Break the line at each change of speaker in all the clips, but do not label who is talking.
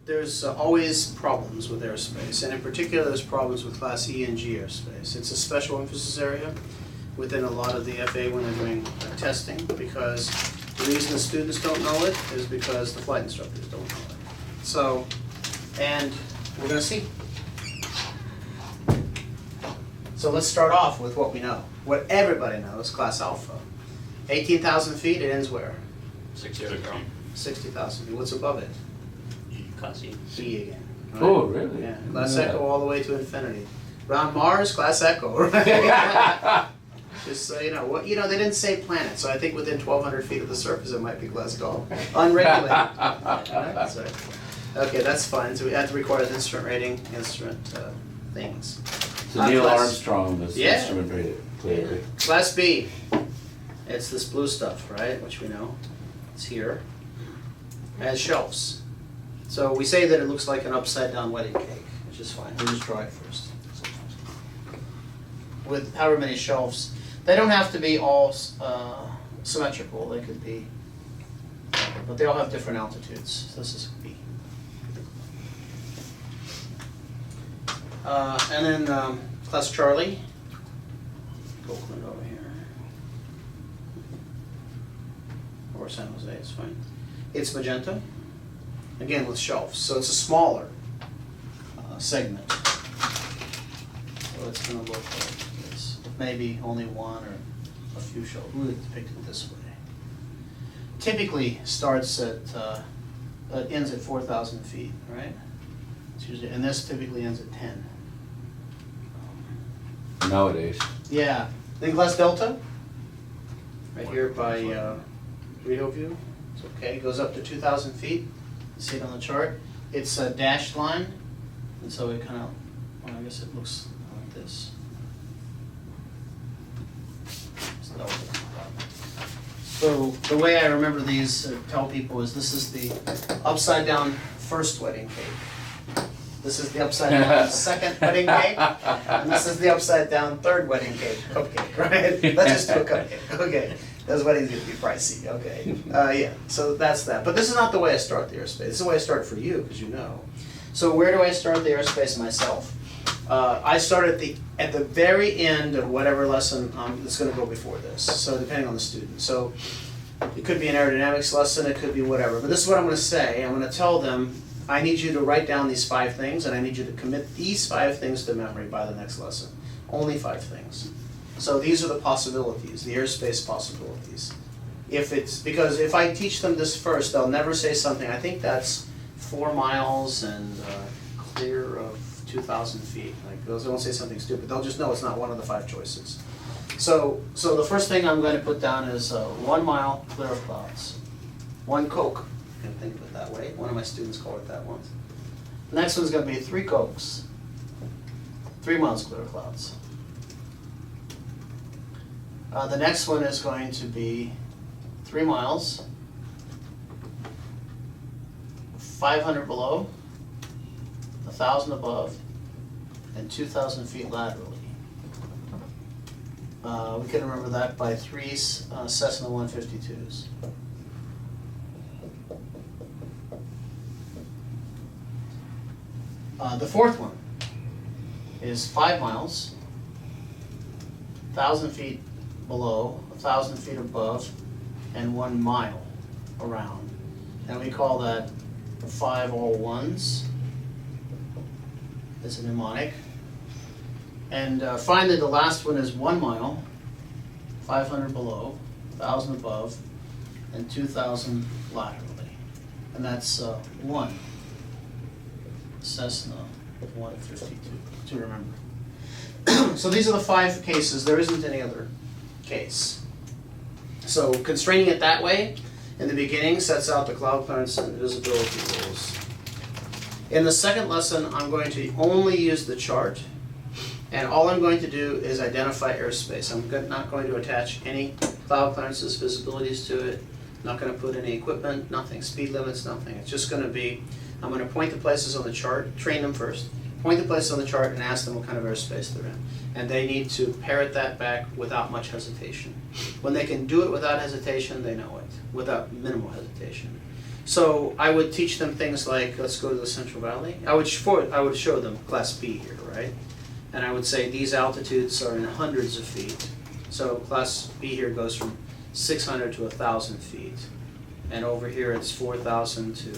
There's always problems with airspace, and in particular there's problems with Class E and G airspace. It's a special emphasis area within a lot of the FAA when they're doing testing, because the reason the students don't know it is because the flight instructors don't know it. So, and we're going to see. So let's start off with what we know. What everybody knows, Class Alpha. 18,000 feet, it ends where? 60,000 feet. What's above it?
Class E.
E again. Right?
Oh, really?
Yeah. Class Echo all the way to infinity. Around Mars, Class Echo, right? Just so you know, they didn't say planet, so I think within 1,200 feet of the surface it might be Class Golf. Unregulated. Right? So, okay, that's fine. So we had to record an instrument rating, things.
So Neil Armstrong was instrument rated, clearly.
Yeah. Class B. It's this blue stuff, right? Which we know. It's here. It has shelves. So we say that it looks like an upside down wedding cake, which is fine. We just draw it first. With however many shelves. They don't have to be all symmetrical. They could be, but they all have different altitudes. So this is B. And then Class Charlie. Oakland over here. Or San Jose, it's fine. It's magenta. Again with shelves. So it's a smaller segment. So it's going to look like this. Maybe only one or a few shelves. We'll depict it this way. Typically starts at, ends at 4,000 feet, right? It's usually, and this typically ends at 10.
Nowadays.
Yeah. Then Class Delta, right here by Rio View. It's okay. It goes up to 2,000 feet. You see it on the chart. It's a dashed line, and so it kind of, well, I guess it looks like this. So the way I remember these, tell people, is this is the upside down first wedding cake. This is the upside down second wedding cake, and this is the upside down third wedding cake, cupcake, right? Let's just do a cupcake, okay. Those weddings get to be pricey, okay. Yeah, so that's that. But this is not the way I start the airspace. This is the way I start for you, because you know. So where do I start the airspace myself? I start at the very end of whatever lesson that's going to go before this. So depending on the student. So it could be an aerodynamics lesson, it could be whatever. But this is what I'm going to say. I'm going to tell them, I need you to write down these 5 things, and I need you to commit these 5 things to memory by the next lesson. Only 5 things. So these are the possibilities, the airspace possibilities. Because if I teach them this first, they'll never say something, I think that's 4 miles and clear of 2,000 feet. Like, they won't say something stupid. They'll just know it's not one of the 5 choices. So the first thing I'm going to put down is 1 mile clear of clouds. 1 Coke. You can think of it that way. One of my students called it that once. The next one's going to be 3 Cokes. 3 miles clear of clouds. The next one is going to be 3 miles, 500 below, 1,000 above, and 2,000 feet laterally. We can remember that by 3 Cessna 152s. The fourth one is 5 miles, 1,000 feet below, 1,000 feet above, and 1 mile around. And we call that 5 all ones. It's a mnemonic. And finally, the last one is 1 mile, 500 below, 1,000 above, and 2,000 laterally. And that's 1 Cessna 152, to remember. So these are the 5 cases. There isn't any other case. So constraining it that way in the beginning sets out the cloud clearance and visibility rules. In the second lesson, I'm going to only use the chart, and all I'm going to do is identify airspace. I'm not going to attach any cloud clearances, visibilities to it. I'm not going to put any equipment, nothing, speed limits, nothing. It's just going to be, I'm going to point to places on the chart, train them first, point the places on the chart and ask them what kind of airspace they're in. And they need to parrot that back without much hesitation. When they can do it without hesitation, they know it, without minimal hesitation. So I would teach them things like, let's go to the Central Valley. I would show them Class B here, right? And I would say these altitudes are in hundreds of feet. So Class B here goes from 600 to 1,000 feet. And over here it's 4,000 to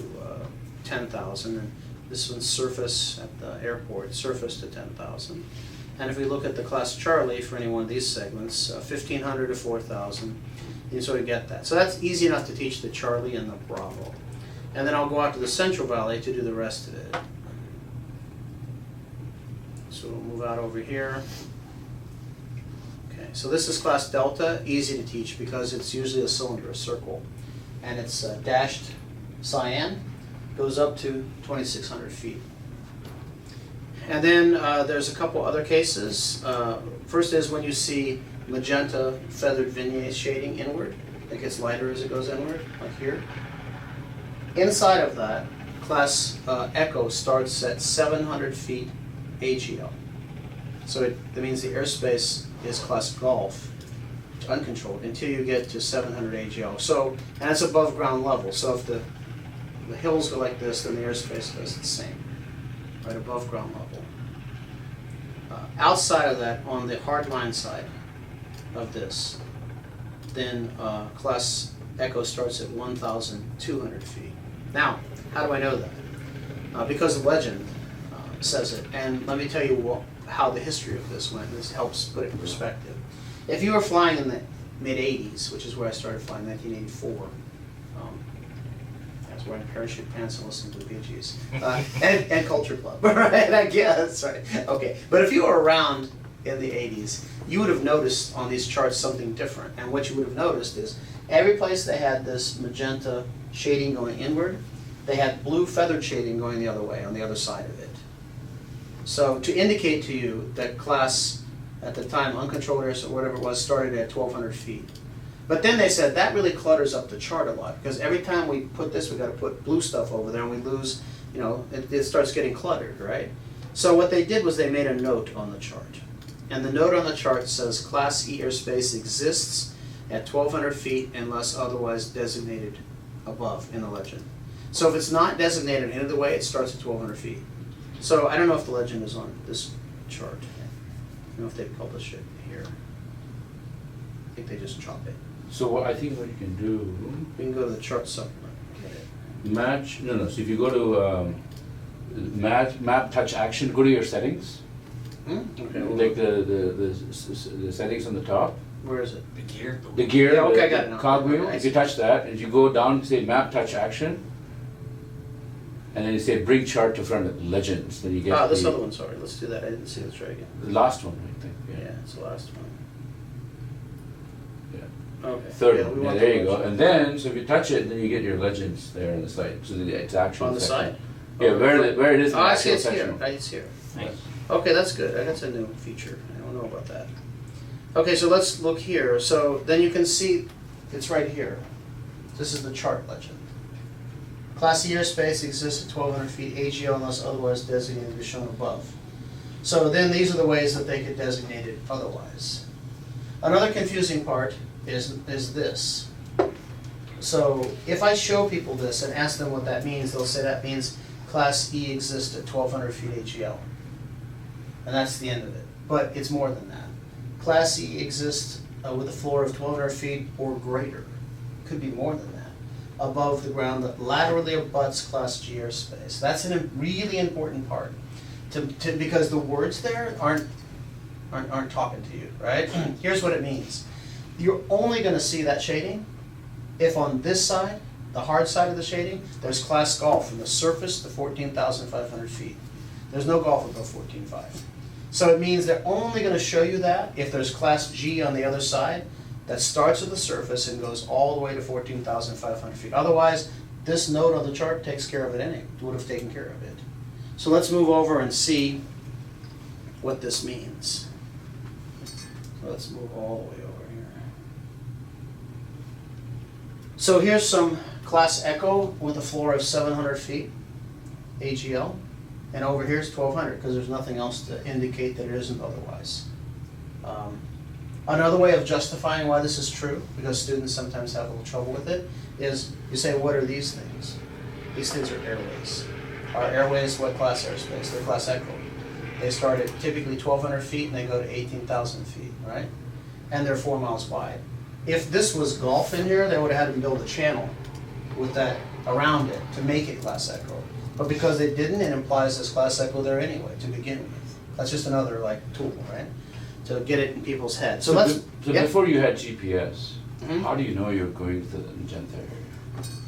10,000. And this one's surface at the airport, surface to 10,000. And if we look at the Class Charlie for any one of these segments, 1,500 to 4,000, you sort of get that. So that's easy enough to teach the Charlie and the Bravo. And then I'll go out to the Central Valley to do the rest of it. So we'll move out over here. Okay, so this is Class Delta, easy to teach because it's usually a cylinder, a circle. And it's dashed cyan, goes up to 2,600 feet. And then there's a couple other cases. First is when you see magenta feathered vignette shading inward. It gets lighter as it goes inward, like here. Inside of that, Class Echo starts at 700 feet AGL. So that means the airspace is Class Golf, uncontrolled, until you get to 700 AGL. So, and that's above ground level. So if the hills go like this, then the airspace goes the same, right above ground level. Outside of that, on the hardline side of this, then Class Echo starts at 1,200 feet. Now, how do I know that? Because the legend says it. And let me tell you how the history of this went. This helps put it in perspective. If you were flying in the mid-'80s, which is where I started flying, 1984, I was wearing parachute pants and listening to the Bee Gees. And Culture Club, right? I guess, right. Okay, but if you were around in the 80s, you would have noticed on these charts something different. And what you would have noticed is every place they had this magenta shading going inward, they had blue feathered shading going the other way, on the other side of it. So to indicate to you that Class, at the time, uncontrolled air, or whatever it was, started at 1,200 feet. But then they said that really clutters up the chart a lot, because every time we put this, we got to put blue stuff over there, and we lose, you know, it starts getting cluttered, right? So what they did was they made a note on the chart. And the note on the chart says Class E airspace exists at 1,200 feet unless otherwise designated above in the legend. So if it's not designated any other way, it starts at 1,200 feet. So I don't know if the legend is on this chart. I don't know if they publish it here. I think they just chop it.
So I think what you can do,
We can go to the chart supplement. Get it.
match, no, so if you go to map touch action, go to your settings.
Okay.
Like the settings on the top.
Where is it?
The gear.
The gear,
Yeah, okay, I got it now.
the cogwheel,
Okay, I
if you
see.
touch that, and you go down, say map touch action, and then you say bring chart to front of legends, then you get
This
the,
other one, sorry. Let's do that. I didn't see this right again.
the last one, I think.
Yeah, it's the last one.
Yeah.
Okay.
Third
Yeah,
one,
we
yeah,
want
there
the
you go.
legend.
And then, so if you touch it, then you get your legends there on the side. So it's actual
On the
section.
side?
Yeah, where it is in
Oh,
the
I see
actual
it's
section.
here. It's here.
Nice.
Okay, that's good. That's a new feature. I don't know about that. Okay, so let's look here. So then you can see it's right here. This is the chart legend. Class E airspace exists at 1,200 feet AGL unless otherwise designated as shown above. So then these are the ways that they could designate it otherwise. Another confusing part is this. So if I show people this and ask them what that means, they'll say that means Class E exists at 1,200 feet AGL. And that's the end of it. But it's more than that. Class E exists with a floor of 1,200 feet or greater. Could be more than that. Above the ground that laterally abuts Class G airspace. That's a really important part. Because the words there aren't talking to you, right? Here's what it means. You're only going to see that shading if on this side, the hard side of the shading, there's Class Golf from the surface to 14,500 feet. There's no Golf above 14,500. So it means they're only going to show you that if there's Class G on the other side that starts at the surface and goes all the way to 14,500 feet. Otherwise, this note on the chart takes care of it anyway. It would have taken care of it. So let's move over and see what this means. So let's move all the way over here. So here's some Class Echo with a floor of 700 feet AGL. And over here is 1,200 because there's nothing else to indicate that it isn't otherwise. Another way of justifying why this is true, because students sometimes have a little trouble with it, is you say, what are these things? These things are airways. Are airways what class airspace? They're class echo. They start at typically 1,200 feet and they go to 18,000 feet, right? And they're 4 miles wide. If this was Gulf in here, they would have had to build a channel with that around it to make it class echo. But because they didn't, it implies this class echo there anyway to begin with. That's just another like tool, right? To get it in people's heads. So let's.
So
yeah.
before you had GPS,
Mhm.
how do you know you're going to the magenta area?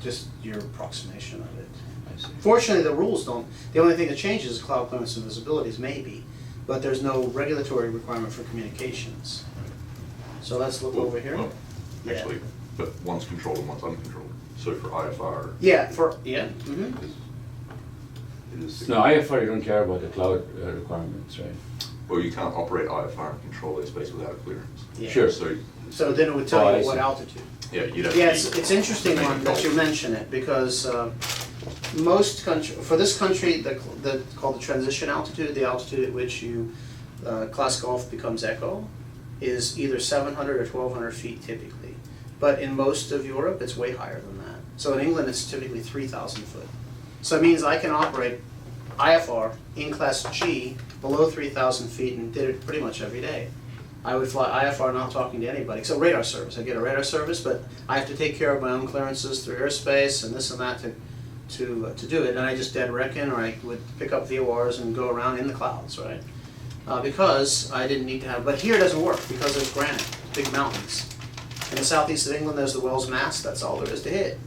Just your approximation of it.
I see.
Fortunately, the rules don't. The only thing that changes is cloud clearance and visibilities, maybe, but there's no regulatory requirement for communications. So let's look over here.
Well,
Yeah.
actually, but one's controlled and one's uncontrolled. So for IFR,
Yeah. Mm-hmm.
it is.
No, IFR, you don't care about the cloud requirements, right?
Well, you can't operate IFR and control airspace without a clearance.
Yeah.
Sure.
So then it would tell
Oh, I
you what
see.
altitude.
Yeah, you'd have.
Yeah,
to be
it's interesting
domain
one that you
controlled.
mention it, because most country, for this country, called the transition altitude, the altitude at which you, class Gulf becomes echo, is either 700 or 1,200 feet typically. But in most of Europe, it's way higher than that. So in England, it's typically 3,000 foot. So it means I can operate IFR in class G below 3,000 feet and did it pretty much every day. I would fly IFR not talking to anybody, so radar service. I get a radar service, but I have to take care of my own clearances through airspace and this and that to do it. And I just dead reckon, or I would pick up VORs and go around in the clouds, right? Because I didn't need to have, but here it doesn't work because there's granite, big mountains. In the southeast of England, there's the Wells Mast. That's all there is to hit.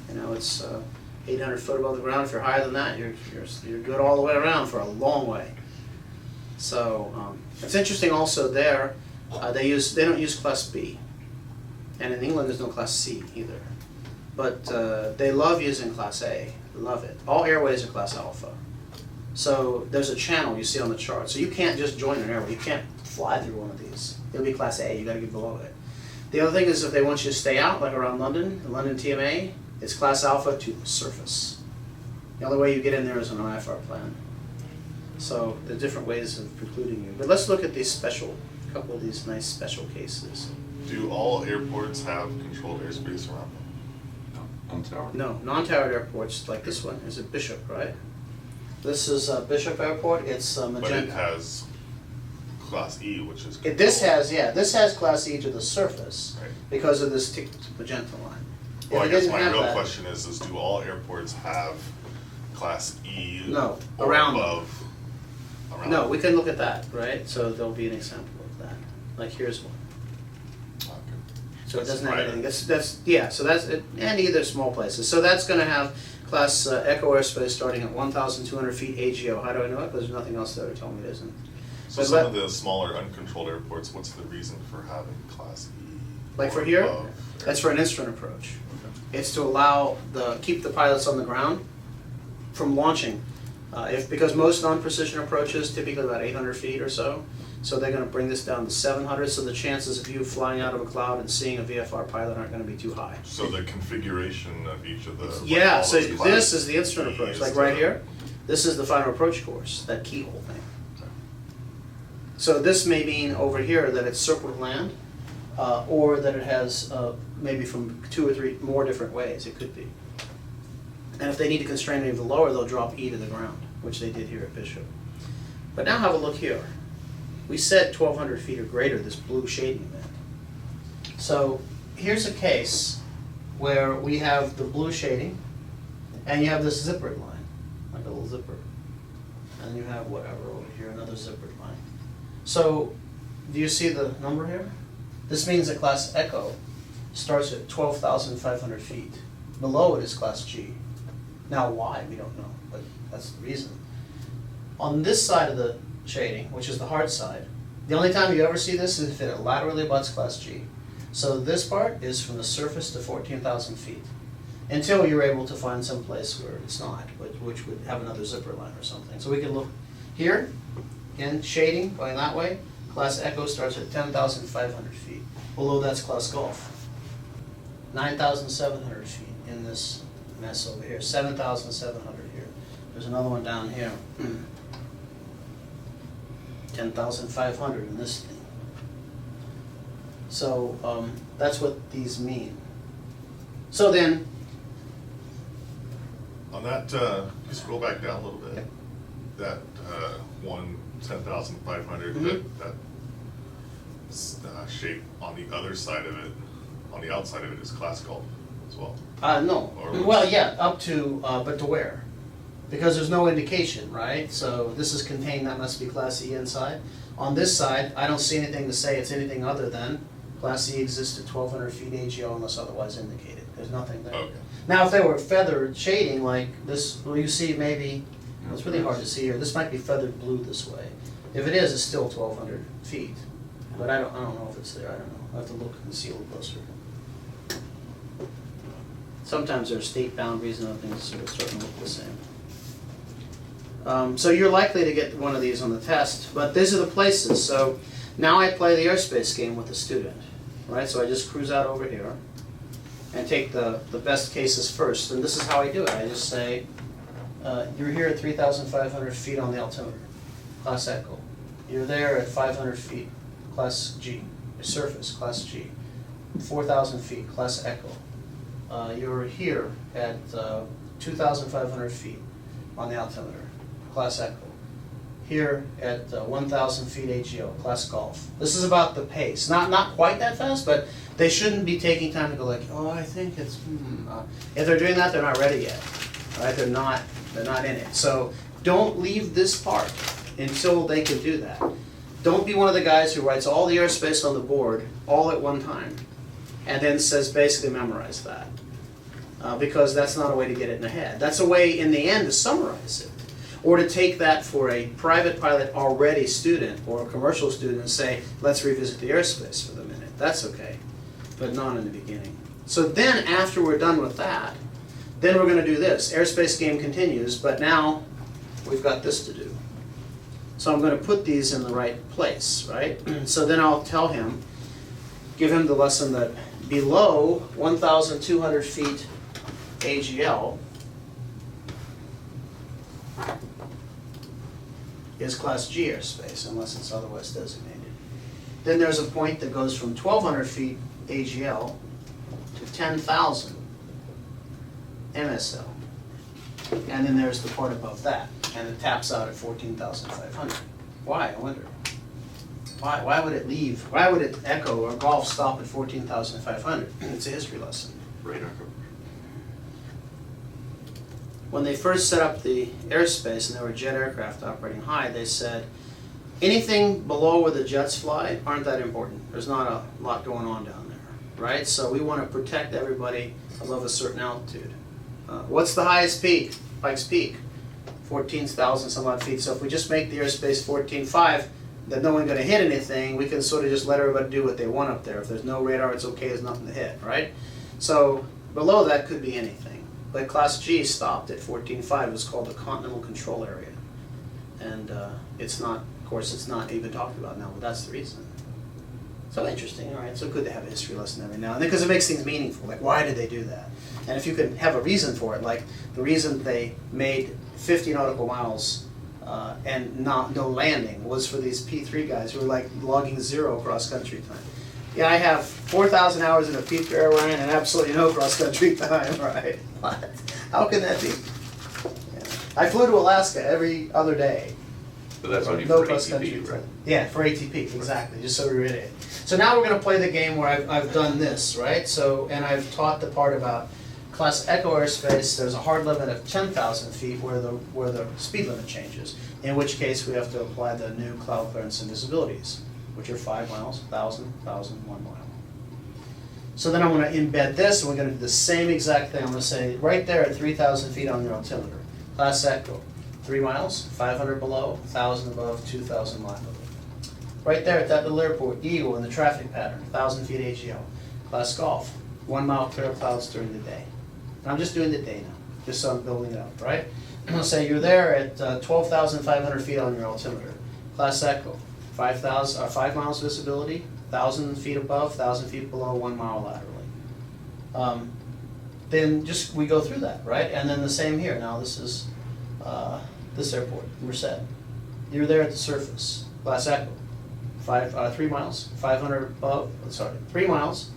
You know, it's 800 foot above the ground. If you're higher than that, you're good all the way around for a long way. So it's interesting also there, they don't use class B, and in England there's no class C either. But they love using class A, love it. All airways are class alpha. So there's a channel you see on the chart. So you can't just join an airway, you can't fly through one of these. It'll be class A, you gotta get below it. The other thing is if they want you to stay out, like around London, the London TMA, it's class alpha to the surface. The only way you get in there is on an IFR plan. So there are different ways of precluding you. But let's look at these a couple of these nice special cases.
Do all airports have controlled airspace around them?
Untowered.
No, non-towered airports like this one is at Bishop, right? This is Bishop Airport, it's
But it
magenta.
has Class E, which is
This
controlled.
has class E to the surface
Right.
because of this ticked magenta line. If
Well, I
it
guess
didn't
my
have
real
that-
question is do all airports have Class E
No,
or
around them.
above? Around
No,
them?
we can look at that, right? So there'll be an example of that. Like here's one.
Okay.
So it
That's
doesn't have
private.
anything, so that's it, and either small places. So that's gonna have class Echo airspace starting at 1,200 feet AGO. How do I know it? Because there's nothing else there to tell me it isn't.
So
But
some
let-
of the smaller uncontrolled airports, what's the reason for having Class E?
Like
or
for here,
above?
that's for an instrument approach.
Okay.
It's to allow keep the pilots on the ground from launching. Because most non-precision approaches, typically about 800 feet or so, so they're gonna bring this down to 700, so the chances of you flying out of a cloud and seeing a VFR pilot aren't gonna be too high.
So the configuration of each of the like
Yeah,
all
so
those
this
classes
is the instrument
E
approach,
is
like
the-
right here, this is the final approach course, that keyhole thing.
Okay.
So this may mean over here that it's circle to land, or that it has maybe from 2 or 3 more different ways, it could be. And if they need to constrain any of the lower, they'll drop E to the ground, which they did here at Bishop. But now have a look here. We said 1,200 feet or greater, this blue shading meant. So here's a case where we have the blue shading, and you have this zippered line, like a little zipper. And you have whatever over here, another zippered line. So, do you see the number here? This means that class Echo starts at 12,500 feet. Below it is class G. Now why, we don't know, but that's the reason. On this side of the shading, which is the hard side, the only time you ever see this is if it laterally butts class G. So this part is from the surface to 14,000 feet. Until you're able to find some place where it's not, which would have another zipper line or something. So we can look here, again, shading going that way. Class Echo starts at 10,500 feet. Below that's class Golf. 9,700 feet in this mess over here. 7,700 here. There's another one down here. 10,500 in this thing. So that's what these mean. So then,
On that, you scroll back down a little bit.
Yep.
That one 10,500,
Mhm.
that shape on the other side of it, on the outside of it is class golf as well.
no.
Or
Well, yeah, up to, but to where? Because there's no indication, right? So this is contained, that must be Class E inside. On this side, I don't see anything to say it's anything other than Class E exists at 1,200 feet AGO unless otherwise indicated. There's nothing there.
Okay.
Now, if they were feathered shading like this, well, you see maybe, well, it's really hard to see here, this might be feathered blue this way. If it is, it's still 1,200 feet. But I don't know if it's there, I don't know. I'll have to look and see a little closer. Sometimes there are state boundaries and other things that are starting to look the same. So you're likely to get one of these on the test, but these are the places. So now I play the airspace game with the student, right? So I just cruise out over here and take the best cases first. And this is how I do it. I just say, you're here at 3,500 feet on the altimeter, Class Echo. You're there at 500 feet, Class G. Your surface, Class G. 4,000 feet, Class Echo. You're here at 2,500 feet on the altimeter, Class Echo. Here at 1,000 feet AGO, Class Golf. This is about the pace. Not quite that fast, but they shouldn't be taking time to go like, oh, I think it's, If they're doing that, they're not ready yet, right? They're not in it. So don't leave this part until they can do that. Don't be one of the guys who writes all the airspace on the board all at one time and then says basically memorize that. Because that's not a way to get it in the head. That's a way in the end to summarize it. Or to take that for a private pilot already student or a commercial student and say, let's revisit the airspace for the minute. That's okay, but not in the beginning. So then after we're done with that, then we're gonna do this. Airspace game continues, but now we've got this to do. So I'm gonna put these in the right place, right? So then I'll tell him, give him the lesson that below 1,200 feet AGL is Class G airspace, unless it's otherwise designated. Then there's a point that goes from 1,200 feet AGL to 10,000 MSL. And then there's the part above that, and it taps out at 14,500. Why, I wonder? Why would it leave? Why would it echo or golf stop at 14,500? It's a history lesson.
Radar coverage.
When they first set up the airspace and there were jet aircraft operating high, they said, anything below where the jets fly aren't that important. There's not a lot going on down there, right? So we want to protect everybody above a certain altitude. What's the highest peak? Pikes Peak, 14,000 some odd feet. So if we just make the airspace 14.5, that no one's going to hit anything, we can sort of just let everybody do what they want up there. If there's no radar, it's okay, there's nothing to hit, right? So below that could be anything. But Class G stopped at 14.5. It was called the Continental Control Area. And it's not, of course, it's not even talked about now, but that's the reason. So interesting, all right, so good to have a history lesson every now and then, because it makes things meaningful, like why did they do that? And if you could have a reason for it, like the reason they made 50 nautical miles and no landing was for these P3 guys who were like logging 0 cross-country time. Yeah, I have 4,000 hours in a P3 airline and absolutely no cross-country time, right? What? How can that be? Yeah. I flew to Alaska every other day.
But that's only
No
for
cross-country
ATP, right?
time. Yeah, for ATP, exactly, just so we read it. So now we're going to play the game where I've done this, right? So, and I've taught the part about Class Echo airspace. There's a hard limit of 10,000 feet where the speed limit changes, in which case we have to apply the new cloud clearance and visibilities, which are 5 miles, 1,000, 1,000, 1 mile. So then I'm going to embed this, and we're going to do the same exact thing. I'm going to say right there at 3,000 feet on your altimeter, Class Echo, 3 miles, 500 below, 1,000 above, 2,000 miles. Right there at that little airport, Eagle in the traffic pattern, 1,000 feet AGL. Class Golf, 1 mile clear of clouds during the day. And I'm just doing the day now, just so I'm building it up, right? I'm going to say you're there at 12,500 feet on your altimeter. Class Echo, 5 miles visibility, 1,000 feet above, 1,000 feet below, 1 mile laterally. Then just we go through that, right? And then the same here. Now this is this airport, Merced. You're there at the surface, Class Echo, 3 miles, 500 above, 3 miles,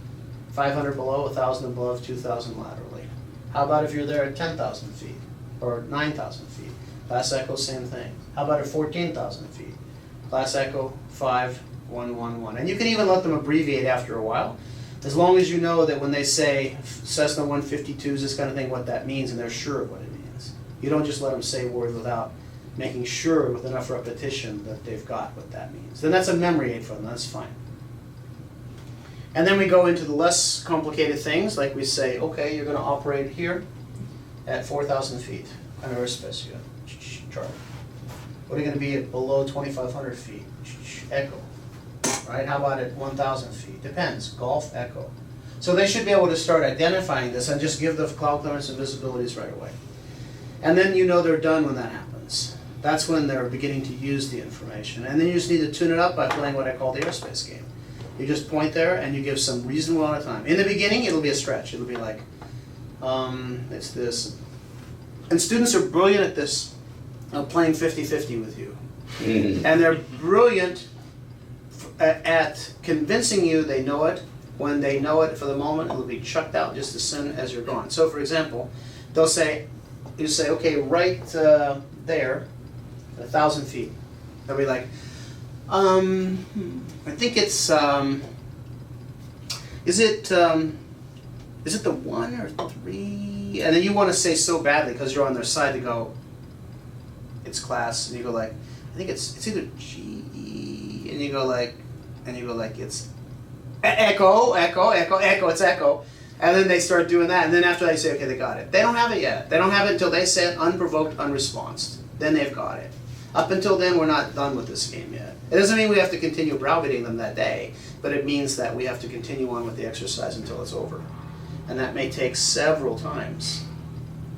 500 below, 1,000 above, 2,000 laterally. How about if you're there at 10,000 feet or 9,000 feet? Class Echo, same thing. How about at 14,000 feet? Class Echo 5111. And you can even let them abbreviate after a while, as long as you know that when they say Cessna 152s, this kind of thing, what that means, and they're sure of what it means. You don't just let them say words without making sure with enough repetition that they've got what that means. Then that's a memory aid for them, that's fine. And then we go into the less complicated things, like we say, okay, you're going to operate here at 4,000 feet. What kind of airspace you got? Charlie. What are you going to be at below 2,500 feet? Echo. Right? How about at 1,000 feet? Depends. Golf, Echo. So they should be able to start identifying this and just give the cloud clearance and visibilities right away. And then you know they're done when that happens. That's when they're beginning to use the information. And then you just need to tune it up by playing what I call the airspace game. You just point there and you give some reasonable amount of time. In the beginning, it'll be a stretch. It'll be like, it's this. And students are brilliant at this, playing 50-50 with you. And they're brilliant at convincing you they know it. When they know it for the moment, it'll be chucked out just as soon as you're gone. So for example, they'll say, you say, okay, right there, 1,000 feet. They'll be like, I think it's, is it the 1 or 3? And then you want to say so badly because you're on their side to go, it's class, and you go like, I think it's either G, and you go like, it's echo, it's echo. And then they start doing that, and then after they say, okay, they got it. They don't have it yet. They don't have it until they say it unprovoked, unresponsed. Then they've got it. Up until then, we're not done with this game yet. It doesn't mean we have to continue browbeating them that day, but it means that we have to continue on with the exercise until it's over. And that may take several times,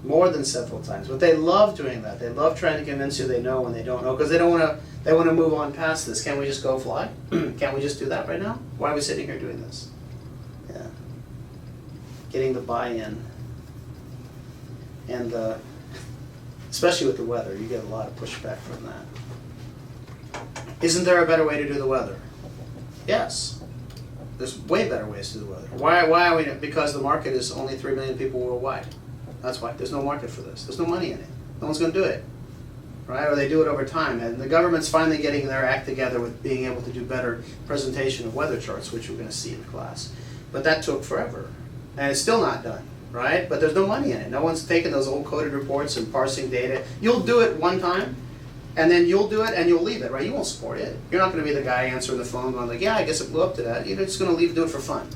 more than several times. But they love doing that. They love trying to convince you they know when they don't know, because they don't want to. They want to move on past this. Can't we just go fly? Can't we just do that right now? Why are we sitting here doing this? Yeah. Getting the buy-in, and especially with the weather, you get a lot of pushback from that. Isn't there a better way to do the weather? Yes. There's way better ways to do the weather. Why are we? Because the market is only 3 million people worldwide. That's why. There's no market for this. There's no money in it. No one's going to do it. Right? Or they do it over time. And the government's finally getting their act together with being able to do better presentation of weather charts, which we're going to see in class. But that took forever. And it's still not done. Right? But there's no money in it. No one's taking those old coded reports and parsing data. You'll do it one time, and then you'll do it and you'll leave it, right? You won't support it. You're not going to be the guy answering the phone going like, yeah, I guess it blew up to that. You're just going to do it for fun.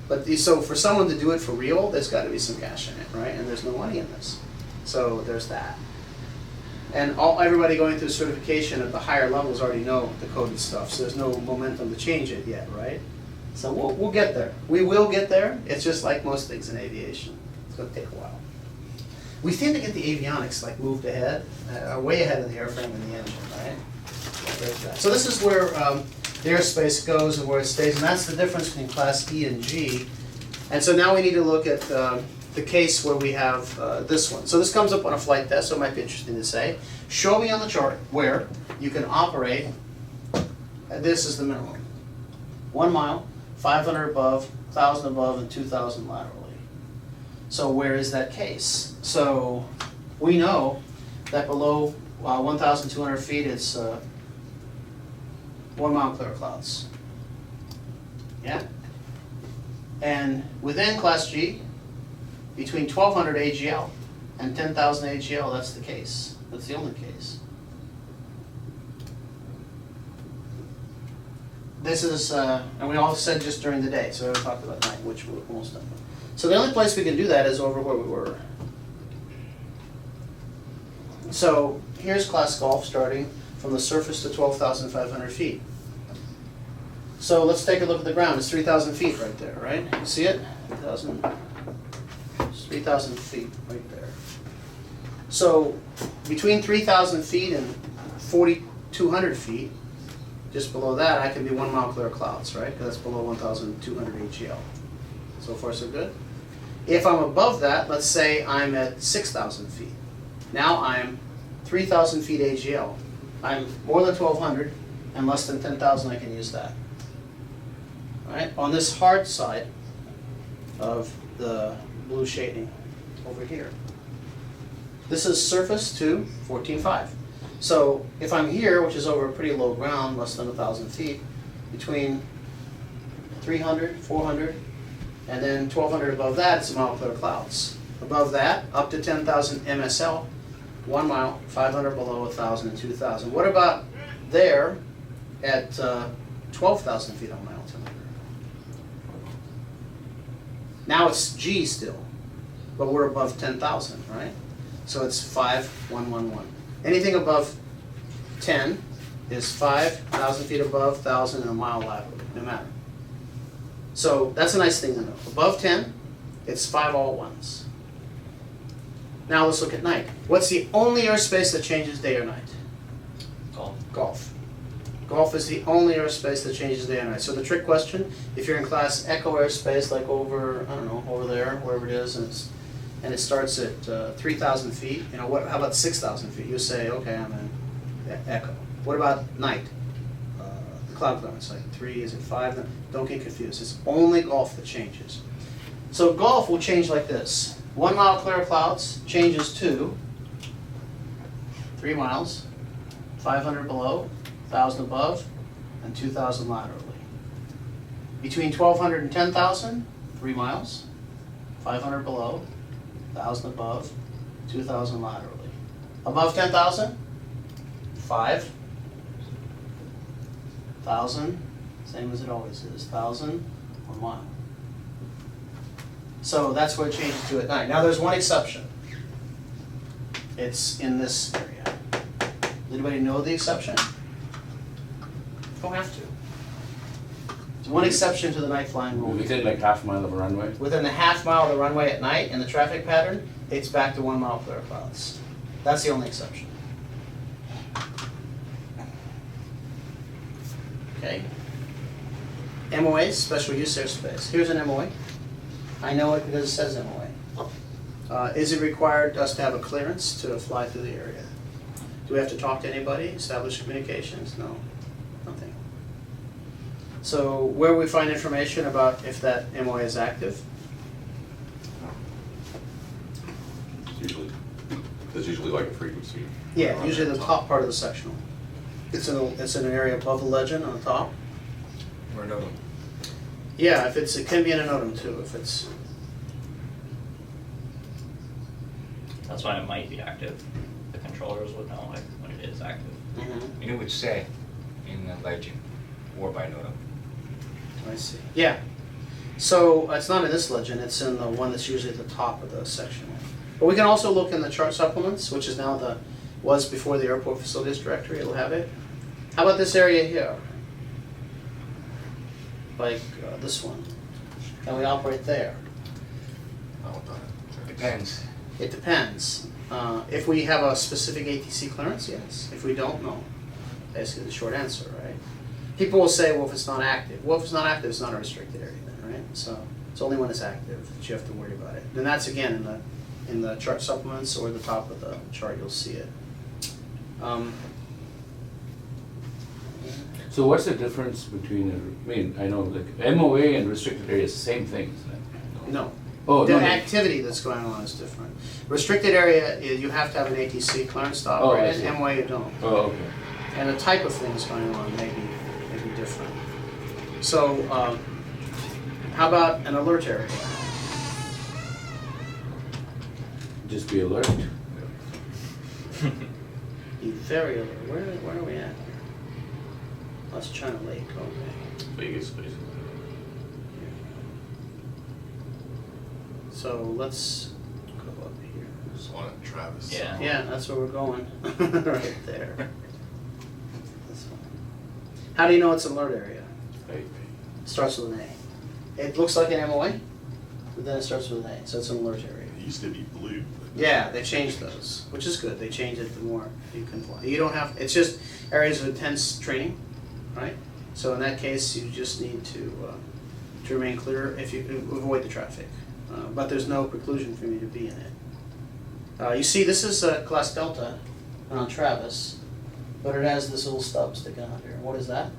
But so for someone to do it for real, there's got to be some cash in it, right? And there's no money in this. So there's that. And everybody going through certification at the higher levels already know the coded stuff, so there's no momentum to change it yet, right? So we'll get there. We will get there. It's just like most things in aviation. It's going to take a while. We seem to get the avionics like moved ahead, way ahead of the airframe and the engine, right? So this is where the airspace goes and where it stays, and that's the difference between Class E and G. And so now we need to look at the case where we have this one. So this comes up on a flight test, so it might be interesting to say. Show me on the chart where you can operate, and this is the minimum. 1 mile, 500 above, 1,000 above, and 2,000 laterally. So where is that case? So we know that below 1,200 feet it's 1 mile clear clouds. Yeah? And within Class G, between 1,200 AGL and 10,000 AGL, that's the case. That's the only case. This is, and we all said just during the day, so we haven't talked about night, which we're almost done with. So the only place we can do that is over where we were. So here's Class Golf starting from the surface to 12,500 feet. So let's take a look at the ground. It's 3,000 feet right there, right? You see it? 3,000 feet right there. So between 3,000 feet and 4,200 feet, just below that, I can be 1 mile clear clouds, right? Because that's below 1,200 AGL. So far, so good. If I'm above that, let's say I'm at 6,000 feet. Now I'm 3,000 feet AGL. I'm more than 1,200, and less than 10,000, I can use that. All right, on this hard side of the blue shading over here, this is surface to 14.5. So if I'm here, which is over a pretty low ground, less than 1,000 feet, between 300, 400, and then 1,200 above that, it's a mile clear clouds. Above that, up to 10,000 MSL, 1 mile, 500 below, 1,000 and 2,000. What about there at 12,000 feet on my altimeter? Now it's G still, but we're above 10,000, right? So it's 5,111. Anything above 10 is 5,000 feet above, 1,000 and a mile laterally, no matter. So that's a nice thing to know. Above 10, it's 5 all ones. Now let's look at night. What's the only airspace that changes day or night?
Golf.
Golf. Golf is the only airspace that changes day or night. So the trick question, if you're in class echo airspace, like over, I don't know, over there, wherever it is, and it starts at 3,000 feet, you know, how about 6,000 feet? You say, okay, I'm in echo. What about night? The cloud clearance, like 3, is it 5? Don't get confused. It's only golf that changes. So golf will change like this. 1 mile clear clouds changes to 3 miles, 500 below, 1,000 above, and 2,000 laterally. Between 1,200 and 10,000, 3 miles, 500 below, 1,000 above, 2,000 laterally. Above 10,000, 5, 1,000, same as it always is, 1,000, 1 mile. So that's what it changes to at night. Now there's one exception. It's in this area. Does anybody know the exception? Don't have to. There's one exception to the night flying rule.
Within like half a mile of a runway?
Within the half mile of the runway at night in the traffic pattern, it's back to 1 mile clear clouds. That's the only exception. Okay. MOA, special use airspace. Here's an MOA. I know it because it says MOA. Is it required us to have a clearance to fly through the area? Do we have to talk to anybody, establish communications? No, nothing. So where we find information about if that MOA is active?
There's usually like a frequency.
Yeah, usually the top part of the sectional. It's in an area above the legend on the top.
Or no.
Yeah, if it can be in a NOTAM too, if it's,
That's why it might be active. The controllers would know like when it is active.
And it would say in the legend, or by NOTAM.
I see. Yeah. So it's not in this legend, it's in the one that's usually at the top of the sectional. But we can also look in the chart supplements, which is now was before the airport facilities directory, it'll have it. How about this area here? Like this one. Can we operate there?
Depends.
It depends. If we have a specific ATC clearance, yes. If we don't, no. Basically the short answer, right? People will say, well, if it's not active. Well, if it's not active, it's not a restricted area then, right? So it's only when it's active that you have to worry about it. And that's again in the chart supplements or the top of the chart, you'll see it.
So what's the difference between, I know like MOA and restricted area is the same thing, isn't it?
No.
Oh,
The
no.
activity that's going on is different. Restricted area is you have to have an ATC clearance to
Oh, I
operate
see.
in. MOA you don't.
Oh, okay.
And the type of things going on may be different. So, how about an alert area?
Just be alert.
Be very alert. Where are we at here? That's China Lake, okay.
Vegas, basically.
So let's go up here.
Just one at Travis.
Yeah.
Yeah, that's where we're going. Right there. This one. How do you know it's an alert area? Starts with an A. It looks like an MOA, but then it starts with an A, so it's an alert area.
It used to be blue.
Yeah, they changed those, which is good. They change it the more you can fly. You don't have, it's just areas of intense training, right? So in that case, you just need to remain clear if you avoid the traffic. But there's no preclusion for me to be in it. You see, this is class Delta on Travis. but it has this little stub sticking out here. What is that?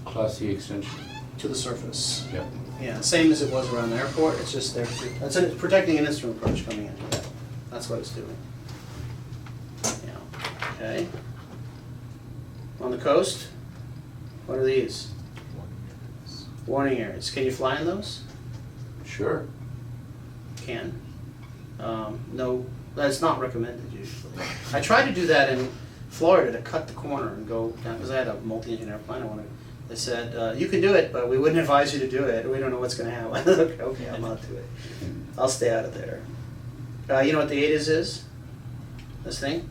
Class C extension.
To the surface.
Yep.
Yeah, same as it was around the airport, it's just it's protecting an instrument approach coming into that. That's what it's doing. Yeah, okay. On the coast, what are these? Warning areas. Can you fly in those?
Sure.
Can. No, that's not recommended usually. I tried to do that in Florida to cut the corner and go down, because I had a multi-engine airplane. They said, you can do it, but we wouldn't advise you to do it. We don't know what's going to happen. Okay, I'll not do it. I'll stay out of there. You know what the ATIS is? This thing?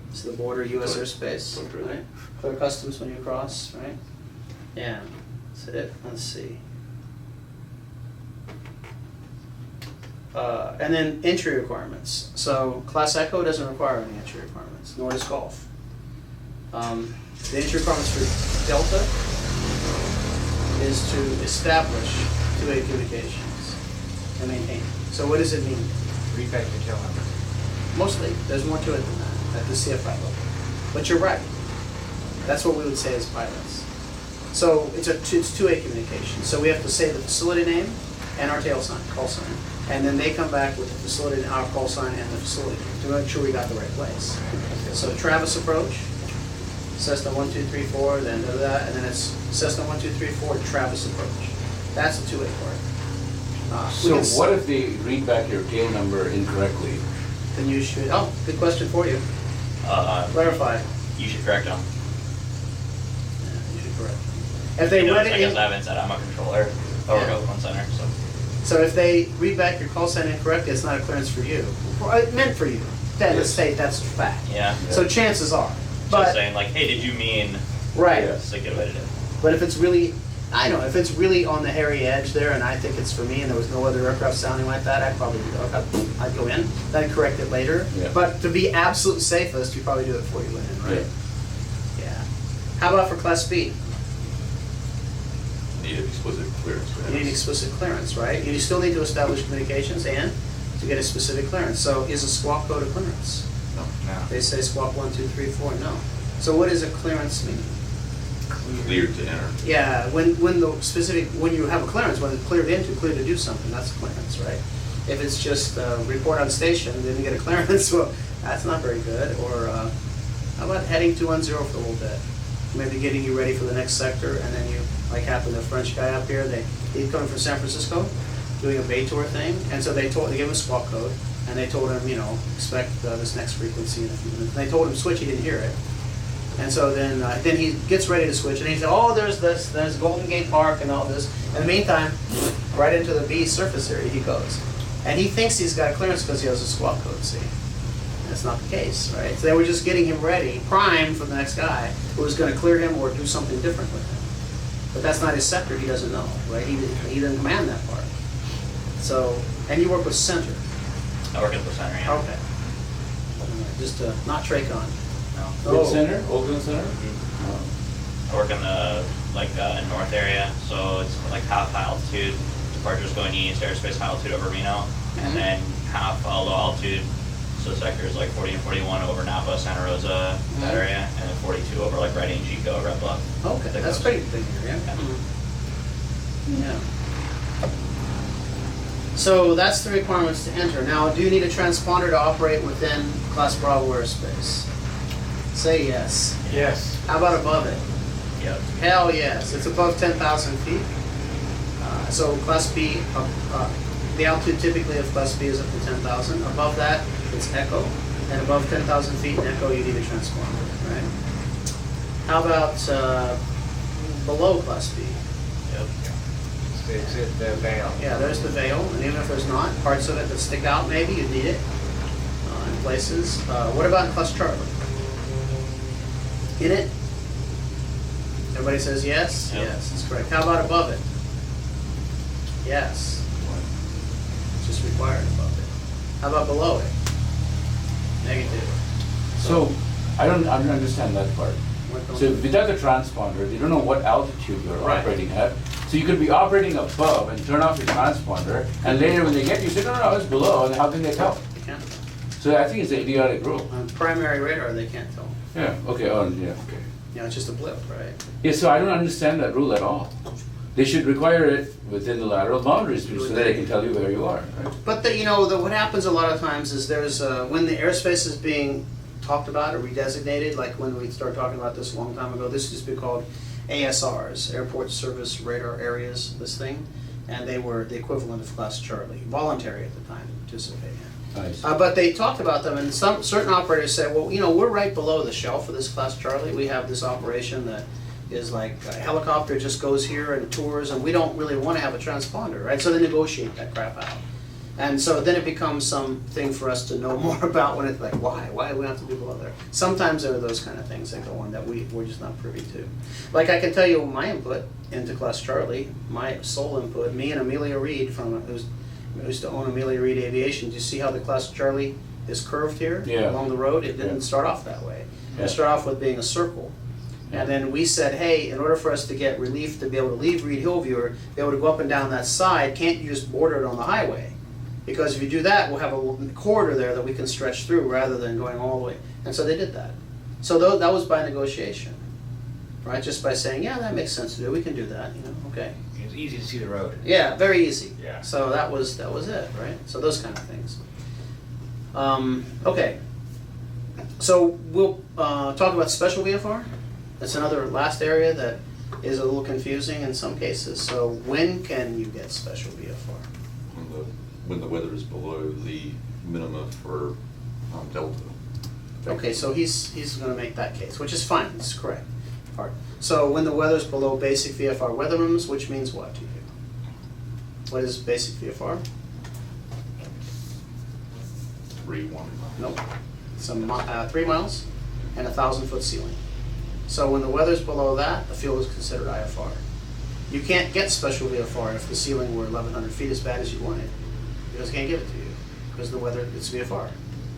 It's the border U.S. airspace, right? Clear customs when you cross, right? Yeah, that's it. Let's see. And then entry requirements. So Class Echo doesn't require any entry requirements, nor does Golf. The entry requirements for Delta is to establish two-way communications and maintain. So what does it mean?
Read back your tail number.
Mostly, there's more to it than that at the CFI level. But you're right. That's what we would say as pilots. So it's two-way communication. So we have to say the facility name and our tail sign, call sign. And then they come back with the facility, our call sign and the facility to make sure we got the right place. So Travis approach, Cessna 1234, then that, and then it's Cessna 1234 Travis approach. That's a two-way part.
So what if they read back your tail number incorrectly?
Then you should, oh, good question for you. Clarify.
You should correct them.
Yeah, you should correct. If they read
I
it
guess
in,
I haven't said I'm a controller over
Yeah.
Oakland Center, so.
so if they read back your call sign incorrectly, it's not a clearance for you. Or it meant for you. Then let's say that's a fact.
Yeah.
So chances are.
Just
But,
saying like, hey, did you mean?
right.
Yeah.
That's a good way to do it.
But if it's really, I know, if it's really on the hairy edge there and I think it's for me and there was no other aircraft sounding like that, I'd probably do that. I'd go in, then correct it later.
Yeah.
But to be absolute safest, you probably do it before you went in, right?
Yeah.
How about for Class B?
Need explicit clearance. for
You need
that.
explicit clearance, right? You still need to establish communications and to get a specific clearance. So is a squawk code a clearance?
No.
No.
They say squawk 1, 2, 3, 4, no. So what does a clearance mean?
Cleared to enter.
Yeah, when you have a clearance, when it's cleared to do something, that's a clearance, right? If it's just report on station, didn't get a clearance, well, that's not very good. Or how about heading 210 for a little bit? Maybe getting you ready for the next sector, and then you, like happened to the French guy up here, he's coming from San Francisco, doing a bay tour thing, and so they gave him a squawk code, and they told him, expect this next frequency in a few minutes. And they told him switch, he didn't hear it. And so then he gets ready to switch, and he said, oh, there's Golden Gate Park and all this. In the meantime, right into the B surface area he goes. And he thinks he's got a clearance because he has a squawk code, see? And that's not the case, right? So they were just getting him ready, primed for the next guy who was going to clear him or do something different with him. But that's not his sector, he doesn't know, right? He didn't command that part. So, and you work with center.
I work at the center, yeah.
Okay. Just not TRACON.
No.
Which center? Oakland Center?
I work in the north area, so it's like half high altitude, departures going east, airspace high altitude over Reno, and then half low altitude, so sectors like 40 and 41 over Napa, Santa Rosa, that area, and then 42 over like Redding, Chico, Red Bluff.
Okay,
That
that's
goes.
pretty big area.
Yeah.
Yeah. So that's the requirements to enter. Now, do you need a transponder to operate within Class Bravo airspace? Say yes.
Yes.
How about above it?
Yep.
Hell yes. It's above 10,000 feet. So Class B, the altitude typically of Class B is up to 10,000. Above that, it's Echo. And above 10,000 feet in Echo, you need a transponder, right? How about below Class B?
Yep.
It's the veil.
Yeah, there's the veil, and even if there's not, parts of it that stick out, maybe you'd need it in places. What about in Class Charlie? In it? Everybody says yes?
Yep.
Yes, that's correct. How about above it? Yes. It's just required above it. How about below it? Negative.
So, I don't understand that part. So without the transponder, they don't know what altitude you're
Right.
operating at. So you could be operating above and turn off your transponder, and later when they get you, say, no, it's below, and how can they tell?
You can't.
So I think it's an idiotic rule.
On primary radar, they can't tell.
Yeah, okay, oh, yeah, okay.
You know, it's just a blip, right?
Yeah, so I don't understand that rule at all. They should require it within the lateral boundaries so that they can tell you where you are, right?
But what happens a lot of times is there's, when the airspace is being talked about or redesignated, like when we started talking about this a long time ago, this used to be called ASRs, Airport Service Radar Areas, this thing, and they were the equivalent of Class Charlie, voluntary at the time to participate in.
I see.
But they talked about them, and certain operators say, well, we're right below the shelf of this Class Charlie. We have this operation that is like a helicopter just goes here and tours, and we don't really want to have a transponder, right? So they negotiate that crap out. And so then it becomes something for us to know more about when it's like, why? Why do we have to be below there? Sometimes there are those kind of things that go on that we're just not privy to. Like I can tell you my input into Class Charlie, my sole input, me and Amelia Reed who used to own Amelia Reed Aviation. Do you see how the Class Charlie is curved here along the road? It didn't start off that way. It started off with being a circle. And then we said, hey, in order for us to get relief to be able to leave Reed Hillview or be able to go up and down that side, can't you just border it on the highway? Because if you do that, we'll have a corridor there that we can stretch through rather than going all the way. And so they did that. So that was by negotiation, right? Just by saying, yeah, that makes sense to do. We can do that, okay.
It's easy to see the road.
Yeah, very easy.
Yeah.
So that was it, right? So those kind of things. Okay. So we'll talk about special VFR. That's another last area that is a little confusing in some cases. So when can you get special VFR?
When the weather is below the minima for delta.
Okay, so he's going to make that case, which is fine. It's correct. Part. So when the weather's below basic VFR weather rooms, which means what to you? What is basic VFR?
3-1.
Nope. It's 3 miles and 1,000-foot ceiling. So when the weather's below that, the field is considered IFR. You can't get special VFR if the ceiling were 1,100 feet as bad as you want it. Because can't give it to you because the weather, it's VFR.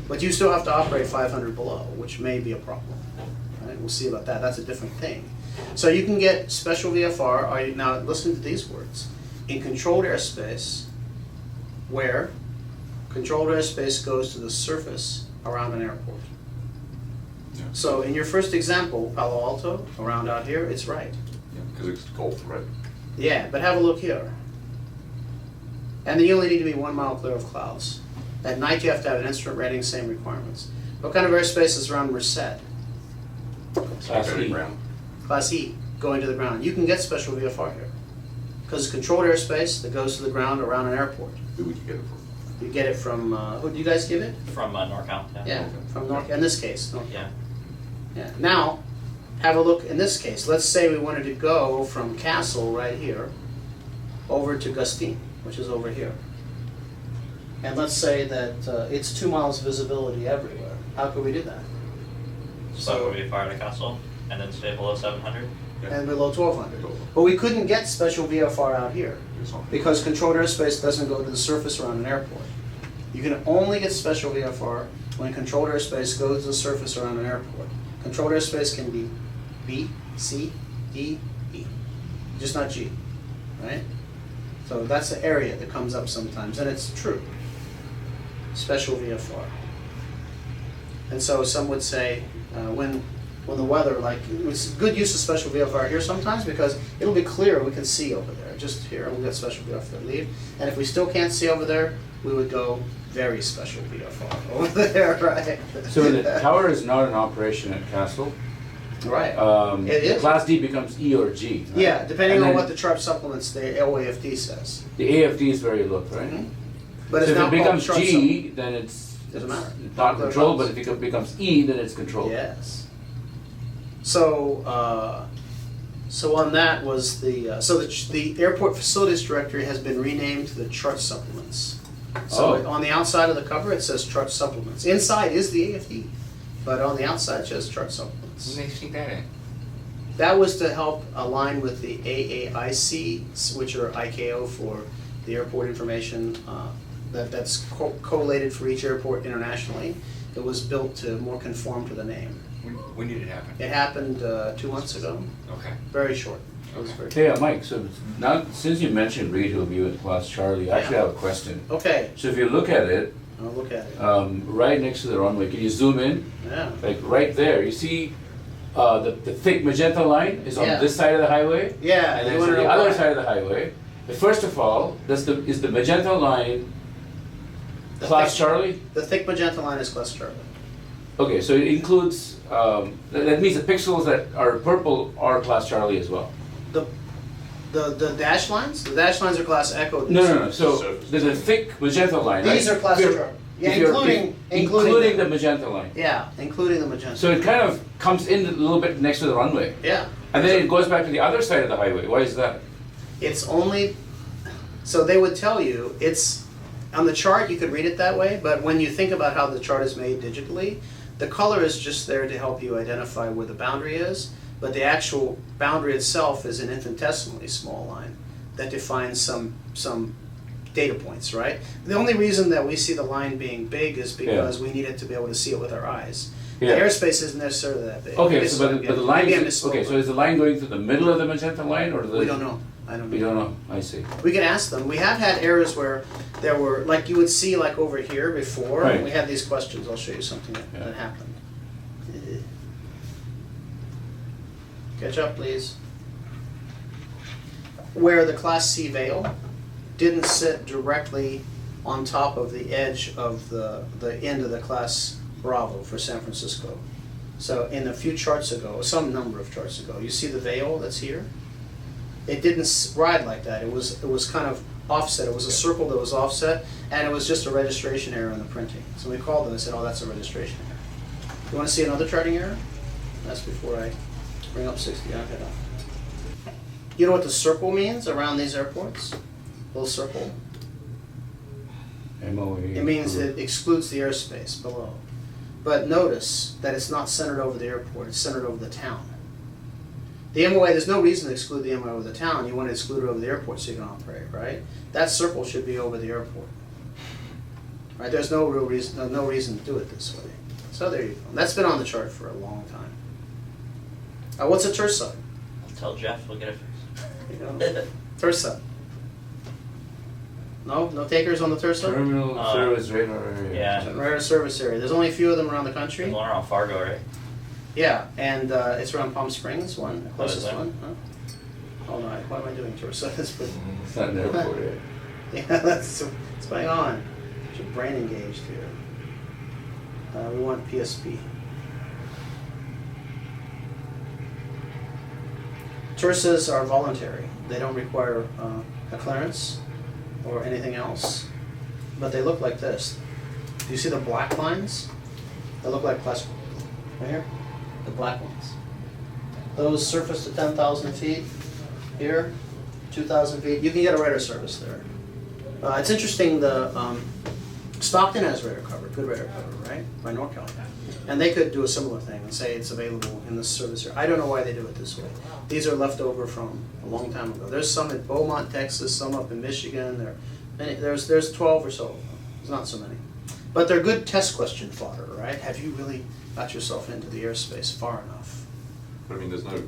But you still have to operate 500 below, which may be a problem. Right? We'll see about that. That's a different thing. So you can get special VFR. Now listen to these words. In controlled airspace, where controlled airspace goes to the surface around an airport.
Yeah.
So in your first example, Palo Alto, around out here, it's right.
Yeah, because it's Gulf, right?
Yeah, but have a look here. And then you only need to be 1 mile clear of clouds. At night you have to have an instrument rating, same requirements. What kind of airspace is around Merced?
Class E.
Class E, going to the ground. You can get special VFR here. Because it's controlled airspace that goes to the ground around an airport.
Who would you get it from?
You get it from, who do you guys give it?
From NorCal, yeah.
Yeah, from North, in this case, NorCal.
Yeah.
Yeah. Now, have a look in this case. Let's say we wanted to go from Castle right here over to Gustine, which is over here. And let's say that it's 2 miles visibility everywhere. How could we do that?
So would we fire the castle and then stay below 700?
And below 1,200. But we couldn't get special VFR out here because controlled airspace doesn't go to the surface around an airport. You can only get special VFR when controlled airspace goes to the surface around an airport. Controlled airspace can be B, C, D, E, just not G, right? So that's the area that comes up sometimes, and it's true. Special VFR. And so some would say when the weather, like, it's good use of special VFR here sometimes because it'll be clear, we can see over there. Just here, we'll get special VFR leave. And if we still can't see over there, we would go very special VFR over there, right?
So the tower is not in operation at Castle.
Right. It
The
is.
Class D becomes E or G. Right?
Yeah, depending
And
on
then
what the chart supplements, the LAFD says.
The AFD is where you look, right?
Mhm. But
So
it's
if
now
it becomes
called chart
G, then it's
Doesn't matter.
it's not controlled, but if it becomes E, then it's controlled.
Yes. So, so on that was the airport facilities directory has been renamed to the chart supplements. So
Oh.
on the outside of the cover it says chart supplements. Inside is the AFD, but on the outside it says chart supplements.
When they sneak that in?
That was to help align with the AAIC, which are ICAO for the airport information that's collated for each airport internationally. It was built to more conform to the name.
When did it happen?
It happened 2 months ago,
Okay.
very short. It was very
Hey, Mike, so now, since you mentioned Reed Hillview and Class Charlie, I actually
Yeah.
have a question.
Okay,
So if you look at it,
I'll look at it.
right next to the runway. Can you zoom in?
Yeah.
Like right there, you see the thick magenta line is on
Yeah.
this side of the highway,
Yeah,
and
you
then it's
wanna
on the
know
other
why.
side of the highway. But first of all, is the magenta line
The
class
thick-
Charlie?
The thick magenta line is class Charlie.
Okay, so it includes, that means the pixels that are purple are class Charlie as well.
The dash lines? The dash lines are class Echo.
No. So
Surface.
there's a thick magenta line, right?
These are class
If you're-
Charlie. Yeah,
if you're-
including
including
the-
the magenta line.
Yeah, including the magenta.
So it kind of comes in a little bit next to the runway,
Yeah.
and then it goes back to the other side of the highway. Why is that?
It's only, so they would tell you, it's, on the chart, you could read it that way, but when you think about how the chart is made digitally, the color is just there to help you identify where the boundary is, but the actual boundary itself is an infinitesimally small line that defines some data points, right? The only reason that we see the line being big is because we need it to be able to see it with our eyes. The
Yeah.
airspace isn't necessarily that big.
Okay,
This
so
is-
but the line
maybe I
is,
misspoke,
okay, so
but
is the line going through the middle of the magenta line or the?
we don't know. I don't know.
We don't know. I see.
We can ask them. We have had errors where there were, like you would see like over here before,
Right.
we had these questions. I'll show you something
Yeah.
that happened. Catch up, please. Where the Class C veil didn't sit directly on top of the edge of the end of the Class Bravo for San Francisco. So in a few charts ago, some number of charts ago, you see the veil that's here? It didn't ride like that. It was kind of offset. It was a circle that was offset, and it was just a registration error in the printing. So we called them and said, oh, that's a registration error. You want to see another charting error? That's before I bring up 60. I'll head off. You know what the circle means around these airports? Little circle.
MOA.
It means it excludes the airspace below. But notice that it's not centered over the airport. It's centered over the town. The MOA, there's no reason to exclude the MOA over the town. You want to exclude it over the airport so you can operate, right? That circle should be over the airport. Right? There's no real reason, no reason to do it this way. So there you go. That's been on the chart for a long time. What's a tersa?
Tell Jeff, we'll get it fixed.
You know, tersa. No takers on the tersa?
Terminal service radar area.
Yeah.
Rare service area. There's only a few of them around the
There's
country.
one around Fargo, right?
Yeah, and it's around Palm Springs, one, the closest
that?
one. Huh? Oh no, what am I doing, Tersa?
It's not an airport area.
Yeah, that's what's going on. Get your brain engaged here. We want PSP. Tersas are voluntary. They don't require a clearance or anything else, but they look like this. Do you see the black lines? They look like class right here. The black ones. Those surface to 10,000 feet. Here, 2,000 feet. You can get a radar service there. It's interesting. The Stockton has radar cover, good radar cover, right? By NorCal. And they could do a similar thing and say it's available in this service here. I don't know why they do it this way. These are left over from a long time ago. There's some in Beaumont, Texas, some up in Michigan. There's 12 or so of them. There's not so many. But they're good test question fodder, right? Have you really got yourself into the airspace far enough?
But I mean, there's no,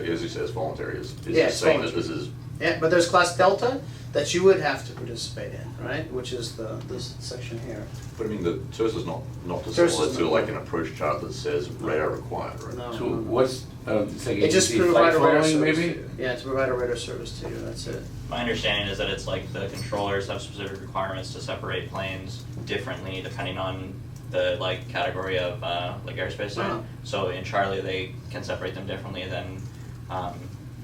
as you say, it's voluntary. It's
Yeah,
just
it's
saying that
voluntary.
this is,
Yeah, but there's class Delta that you would have to participate in, right? Which is this section here.
but I mean, the TERSA's not
TERSA's
dissimilar to
not-
like an approach chart that says radar required, right?
No,
So
no, no.
what's, it's like
It just
agency
provide
flight
a radar
following
service.
maybe?
Yeah, to provide a radar service to you, that's it.
My understanding is that it's like the controllers have specific requirements to separate planes differently depending on the like category of like airspace they're in.
Oh.
So in Charlie they can separate them differently than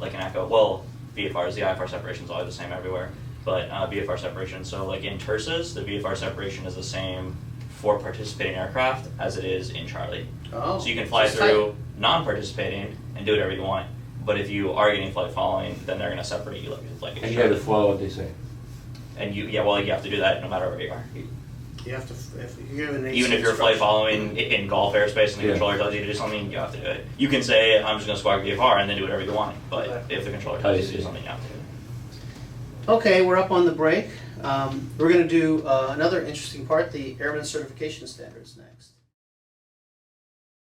like an Echo. Well, VFRs, the IFR separation is always the same everywhere, but VFR separation. So like in Tersas, the VFR separation is the same for participating aircraft as it is in Charlie.
Oh.
So you can fly
just
through non-participating and do whatever you want. But if you are getting flight following, then they're going to separate you like
And you have to follow what they say.
And you have to do that no matter where you are.
You have to, if you're given
Even if you're flight
instruction.
following in Gulf airspace and the
Yeah.
controller tells you to do something, you have to do it. You can say, I'm just going to squawk VFR and then do whatever you want. But
Okay.
if the controller tells
I
you to do
see.
something, you have to do it.
Okay, we're up on the break. We're going to do another interesting part, the airman certification standards next.